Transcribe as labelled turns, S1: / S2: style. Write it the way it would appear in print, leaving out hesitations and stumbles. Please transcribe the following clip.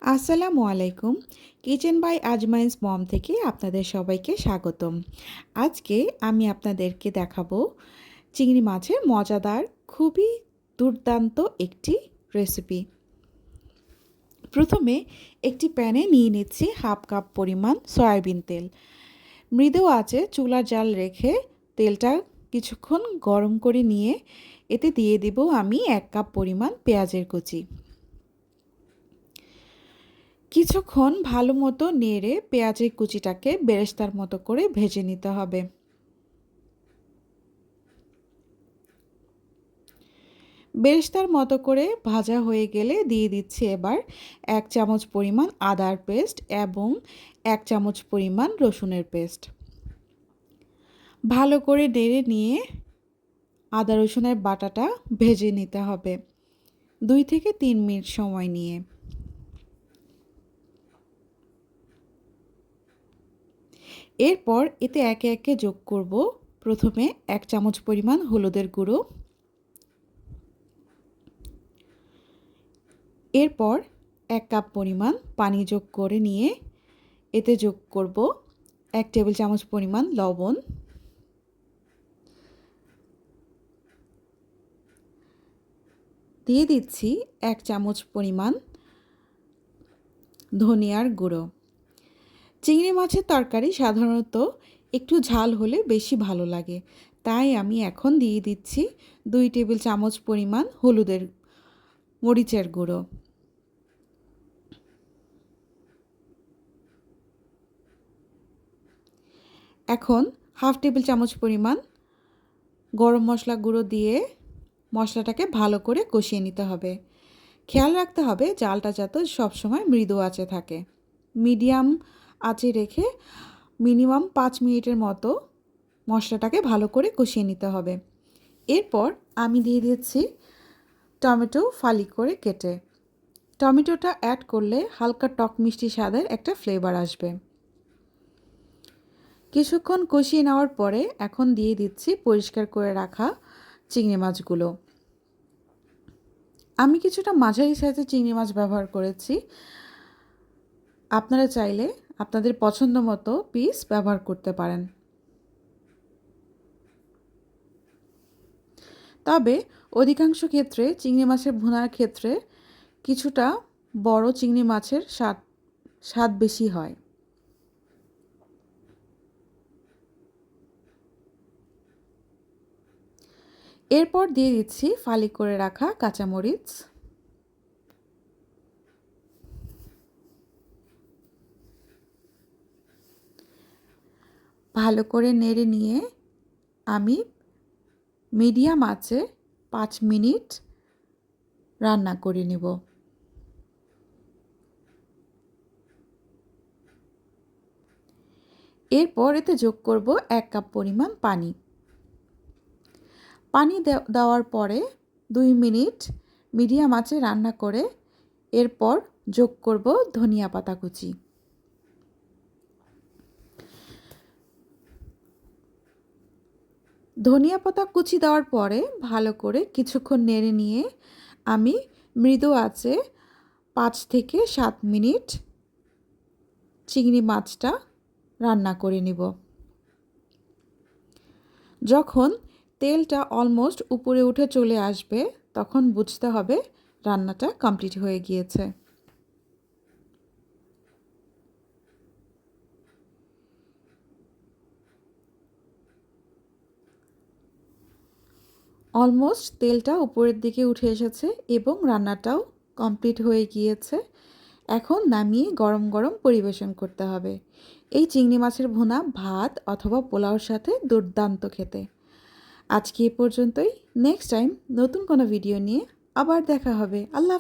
S1: আসসালামু আলাইকুম। Kitchen by আজমাইন্স মম থেকে আপনাদের সবাইকে স্বাগতম। আজকে আমি আপনাদেরকে দেখাবো চিংড়ি মাছের মজাদার খুবই দুর্দান্ত একটি রেসিপি। প্রথমে একটি প্যানে নিয়ে নিচ্ছি হাফ কাপ পরিমাণ সয়াবিন তেল। মৃদু আঁচে চুলার জাল রেখে তেলটা কিছুক্ষণ গরম করে নিয়ে এতে দিয়ে দিব আমি 1 কাপ পরিমাণ পেঁয়াজের কুচি। কিছুক্ষণ ভালো মতো নেড়ে পেঁয়াজের কুচিটাকে বেরেস্তার মতো করে ভেজে নিতে হবে। বেরেস্তার মতো করে ভাজা হয়ে গেলে দিয়ে দিচ্ছি এবার 1 চামচ পরিমাণ আদার পেস্ট এবং 1 চামচ পরিমাণ রসুনের পেস্ট। ভালো করে নেড়ে নিয়ে আদা রসুনের বাটাটা ভেজে নিতে হবে 2 থেকে 3 মিনিট সময় নিয়ে। এরপর এতে একে একে যোগ করব প্রথমে 1 চামচ পরিমাণ হলুদের গুঁড়ো, এরপর 1 কাপ পরিমাণ পানি যোগ করে নিয়ে এতে যোগ করব 1 টেবিল চামচ পরিমাণ লবণ, দিয়ে দিচ্ছি 1 চামচ পরিমাণ ধনিয়ার গুঁড়ো। চিংড়ি মাছের তরকারি সাধারণত একটু ঝাল হলে বেশি ভালো লাগে, তাই আমি এখন দিয়ে দিচ্ছি 2 টেবিল চামচ পরিমাণ মরিচের গুঁড়ো। এখন হাফ টেবিল চামচ পরিমাণ গরম মশলা গুঁড়ো দিয়ে মশলাটাকে ভালো করে কষিয়ে নিতে হবে। খেয়াল রাখতে হবে জালটা যাতে সবসময় মৃদু আঁচে থাকে। মিডিয়াম আঁচে রেখে মিনিমাম 5 মিনিটের মতো মশলাটাকে ভালো করে কষিয়ে নিতে হবে। এরপর আমি দিয়ে দিচ্ছি টমেটো ফালি করে কেটে। টমেটোটা অ্যাড করলে হালকা টক মিষ্টি স্বাদের একটা ফ্লেভার আসবে। কিছুক্ষণ কষিয়ে নেওয়ার পরে এখন দিয়ে দিচ্ছি পরিষ্কার করে রাখা চিংড়ি মাছগুলো। আমি কিছুটা মাঝারি সাইজের চিংড়ি মাছ ব্যবহার করেছি, আপনারা চাইলে আপনাদের পছন্দ মতো পিস ব্যবহার করতে পারেন। তবে অধিকাংশ ক্ষেত্রে চিংড়ি মাছের ভুনার ক্ষেত্রে কিছুটা বড় চিংড়ি মাছের স্বাদ বেশি হয়। এরপর দিয়ে দিচ্ছি ফালি করে রাখা কাঁচামরিচ, ভালো করে নেড়ে নিয়ে আমি মিডিয়াম আঁচে 5 মিনিট রান্না করে নেব। এরপর এতে যোগ করব 1 কাপ পরিমাণ পানি। পানি দেওয়ার পরে 2 মিনিট মিডিয়াম আঁচে রান্না করে এরপর যোগ করব ধনিয়া পাতা কুচি। ধনিয়া পাতা কুচি দেওয়ার পরে ভালো করে কিছুক্ষণ নেড়ে নিয়ে আমি মৃদু আঁচে 5 থেকে 7 মিনিট চিংড়ি মাছটা রান্না করে নেব। যখন তেলটা অলমোস্ট উপরে উঠে চলে আসবে তখন বুঝতে হবে রান্নাটা কমপ্লিট হয়ে গিয়েছে। অলমোস্ট তেলটা উপরের দিকে উঠে এসেছে এবং রান্নাটাও কমপ্লিট হয়ে গিয়েছে। এখন নামিয়ে গরম গরম পরিবেশন করতে হবে। এই চিংড়ি মাছের ভুনা ভাত অথবা পোলাওর সাথে দুর্দান্ত খেতে। আজকে এ পর্যন্তই। নেক্সট টাইম নতুন কোনো ভিডিও নিয়ে আবার দেখা হবে। আল্লাহ।